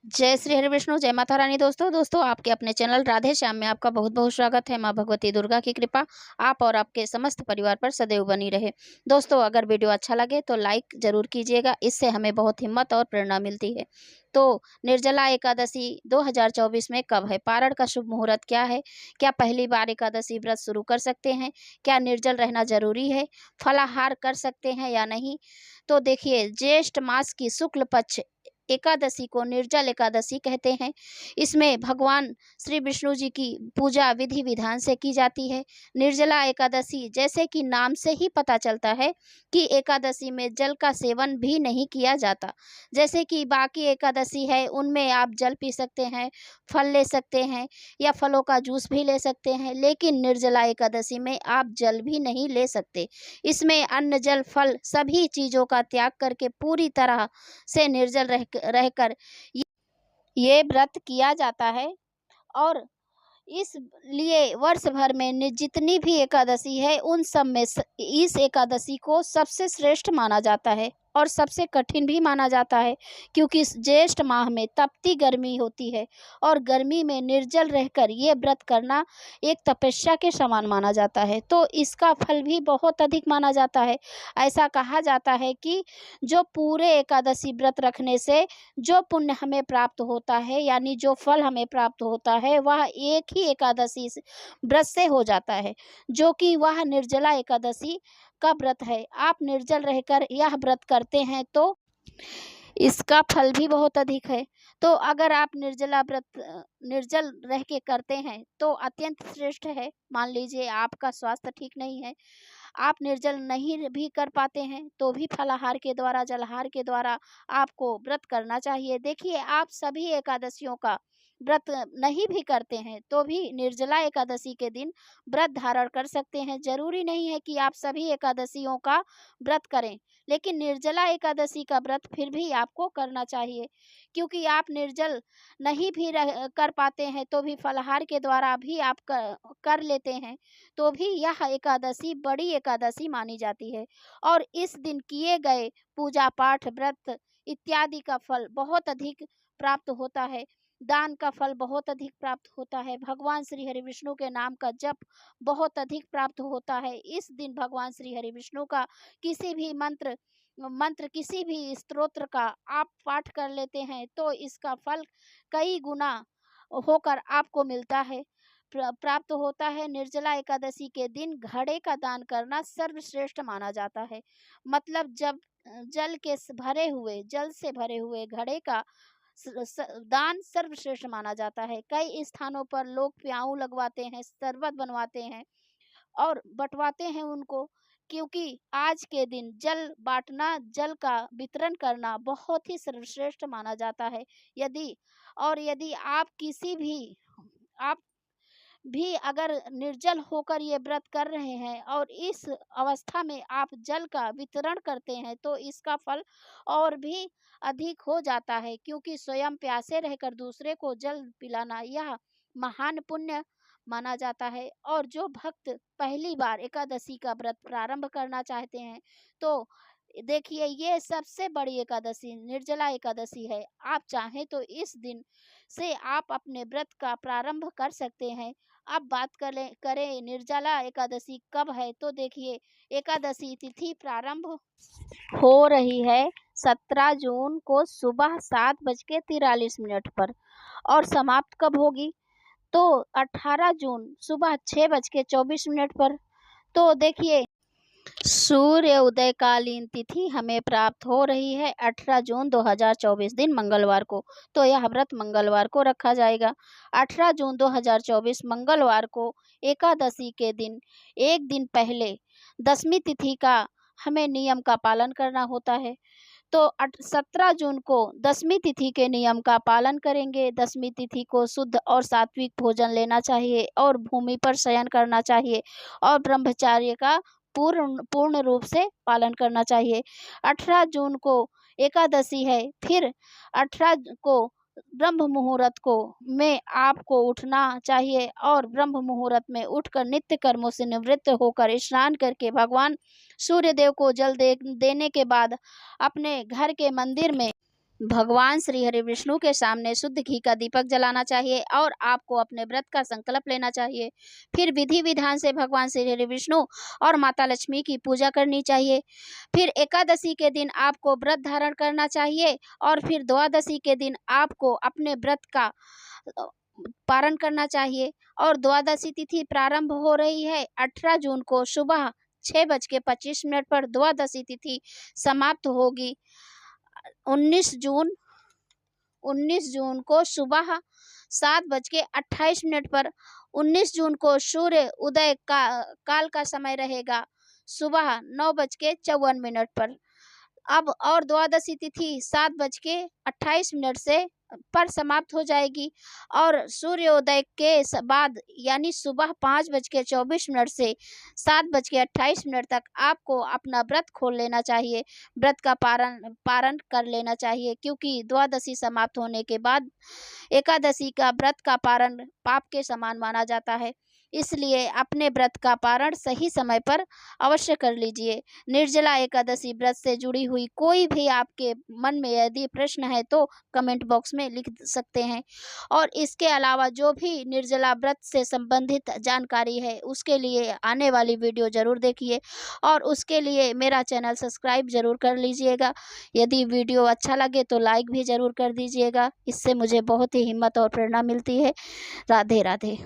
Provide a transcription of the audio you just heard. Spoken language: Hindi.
जय श्री हरि विष्णु, जय माता रानी। दोस्तों आपके अपने चैनल राधे श्याम में आपका बहुत बहुत स्वागत है। माँ भगवती दुर्गा की कृपा आप और आपके समस्त परिवार पर सदैव बनी रहे। दोस्तों, अगर वीडियो अच्छा लगे तो लाइक जरूर कीजिएगा, इससे हमें बहुत हिम्मत और प्रेरणा मिलती है। तो निर्जला एकादशी 2024 में कब है? पारण का शुभ मुहूर्त क्या है? क्या पहली बार एकादशी व्रत शुरू कर सकते हैं? क्या निर्जल रहना जरूरी है? फलाहार कर सकते हैं या नहीं? तो देखिए, ज्येष्ठ मास की शुक्ल पक्ष एकादशी को निर्जल एकादशी कहते हैं। इसमें भगवान श्री विष्णु जी की पूजा विधि विधान से की जाती है। निर्जला एकादशी, जैसे कि नाम से ही पता चलता है कि एकादशी में जल का सेवन भी नहीं किया जाता। जैसे कि बाकी एकादशी है, उनमें आप जल पी सकते हैं, फल ले सकते हैं या फलों का जूस भी ले सकते हैं, लेकिन निर्जला एकादशी में आप जल भी नहीं ले सकते। इसमें अन्न जल फल सभी चीज़ों का त्याग करके पूरी तरह से निर्जल रहकर ये व्रत किया जाता है। और इसलिए वर्ष भर में जितनी भी एकादशी है, उन सब में इस एकादशी को सबसे श्रेष्ठ माना जाता है और सबसे कठिन भी माना जाता है, क्योंकि इस ज्येष्ठ माह में तपती गर्मी होती है और गर्मी में निर्जल रहकर ये व्रत करना एक तपस्या के समान माना जाता है। तो इसका फल भी बहुत अधिक माना जाता है। ऐसा कहा जाता है कि जो पूरे एकादशी व्रत रखने से जो पुण्य हमें प्राप्त होता है, यानी जो फल हमें प्राप्त होता है, वह एक ही एकादशी व्रत से हो जाता है, जो कि वह निर्जला एकादशी का व्रत है। आप निर्जल रहकर यह व्रत करते हैं तो इसका फल भी बहुत अधिक है। तो अगर आप निर्जल रह के करते हैं तो अत्यंत श्रेष्ठ है। मान लीजिए आपका स्वास्थ्य ठीक नहीं है, आप निर्जल नहीं भी कर पाते हैं, तो भी फलाहार के द्वारा जलहार के द्वारा आपको व्रत करना चाहिए। देखिए, आप सभी एकादशियों का व्रत नहीं भी करते हैं तो भी निर्जला एकादशी के दिन व्रत धारण कर सकते हैं। जरूरी नहीं है कि आप सभी एकादशियों का व्रत करें, लेकिन निर्जला एकादशी का व्रत फिर भी आपको करना चाहिए, क्योंकि आप निर्जल नहीं भी कर पाते हैं तो भी फलाहार के द्वारा भी आप कर लेते हैं, तो भी यह एकादशी बड़ी एकादशी मानी जाती है। और इस दिन किए गए पूजा पाठ व्रत इत्यादि का फल बहुत अधिक प्राप्त होता है। दान का फल बहुत अधिक प्राप्त होता है। भगवान श्री हरि विष्णु के नाम का जप बहुत अधिक प्राप्त होता है। इस दिन भगवान श्री हरि विष्णु का किसी भी मंत्र मंत्र किसी भी स्तोत्र का आप पाठ कर लेते हैं तो इसका फल कई गुना होकर आपको मिलता है, प्राप्त होता है। निर्जला एकादशी के दिन घड़े का दान करना सर्वश्रेष्ठ माना जाता है। मतलब जब जल से भरे हुए घड़े का दान सर्वश्रेष्ठ माना जाता है। कई स्थानों पर लोग प्याऊ लगवाते हैं, शरबत बनवाते हैं और बंटवाते हैं उनको, क्योंकि आज के दिन जल बांटना, जल का वितरण करना बहुत ही सर्वश्रेष्ठ माना जाता है। यदि आप भी अगर निर्जल होकर ये व्रत कर रहे हैं और इस अवस्था में आप जल का वितरण करते हैं तो इसका फल और भी अधिक हो जाता है, क्योंकि स्वयं प्यासे रहकर दूसरे को जल पिलाना यह महान पुण्य माना जाता है। और जो भक्त पहली बार एकादशी का व्रत प्रारंभ करना चाहते हैं तो देखिए, ये सबसे बड़ी एकादशी निर्जला एकादशी है। आप चाहें तो इस दिन से आप अपने व्रत का प्रारंभ कर सकते हैं। अब बात करें निर्जला एकादशी कब है, तो देखिए, एकादशी तिथि प्रारंभ हो रही है 17 जून को सुबह 7:43 पर, और समाप्त कब होगी तो 18 जून सुबह 6:24 पर। तो देखिए, सूर्य उदयकालीन तिथि हमें प्राप्त हो रही है 18 जून 2024 दिन मंगलवार को। तो यह व्रत मंगलवार को रखा जाएगा। 18 जून 2024 मंगलवार को एकादशी के दिन एक दिन पहले दशमी तिथि का हमें नियम का पालन करना होता है। तो 17 जून को दशमी तिथि के नियम का पालन करेंगे। दशमी तिथि को शुद्ध और सात्विक भोजन लेना चाहिए और भूमि पर शयन करना चाहिए और ब्रह्मचर्य का पूर्ण रूप से पालन करना चाहिए। 18 जून को एकादशी है, फिर 18 को ब्रह्म मुहूर्त को में आपको उठना चाहिए और ब्रह्म मुहूर्त में उठकर नित्य कर्मों से निवृत्त होकर स्नान करके भगवान सूर्य देव को जल देने के बाद अपने घर के मंदिर में भगवान श्री हरि विष्णु के सामने शुद्ध घी का दीपक जलाना चाहिए और आपको अपने व्रत का संकल्प लेना चाहिए। फिर विधि विधान से भगवान श्री हरि विष्णु और माता लक्ष्मी की पूजा करनी चाहिए। फिर एकादशी के दिन आपको व्रत धारण करना चाहिए और फिर द्वादशी के दिन आपको अपने व्रत का पारण करना चाहिए। और द्वादशी तिथि प्रारंभ हो रही है 18 जून को सुबह 6:25 पर द्वादशी तिथि समाप्त होगी 19 जून को सुबह 7:28 पर। 19 जून को सूर्य उदय काल का समय रहेगा सुबह 9:54 पर। अब और द्वादशी तिथि 7:28 से पर समाप्त हो जाएगी और सूर्योदय के बाद यानी सुबह 5:24 से 7:28 तक आपको अपना व्रत खोल लेना चाहिए, व्रत का पारण कर लेना चाहिए, क्योंकि द्वादशी समाप्त होने के बाद एकादशी का व्रत का पारण पाप के समान माना जाता है। इसलिए अपने व्रत का पारण सही समय पर अवश्य कर लीजिए। निर्जला एकादशी व्रत से जुड़ी हुई कोई भी आपके मन में यदि प्रश्न है तो कमेंट बॉक्स में लिख सकते हैं। और इसके अलावा जो भी निर्जला व्रत से संबंधित जानकारी है उसके लिए आने वाली वीडियो ज़रूर देखिए और उसके लिए मेरा चैनल सब्सक्राइब ज़रूर कर लीजिएगा। यदि वीडियो अच्छा लगे तो लाइक भी ज़रूर कर दीजिएगा, इससे मुझे बहुत ही हिम्मत और प्रेरणा मिलती है। राधे राधे।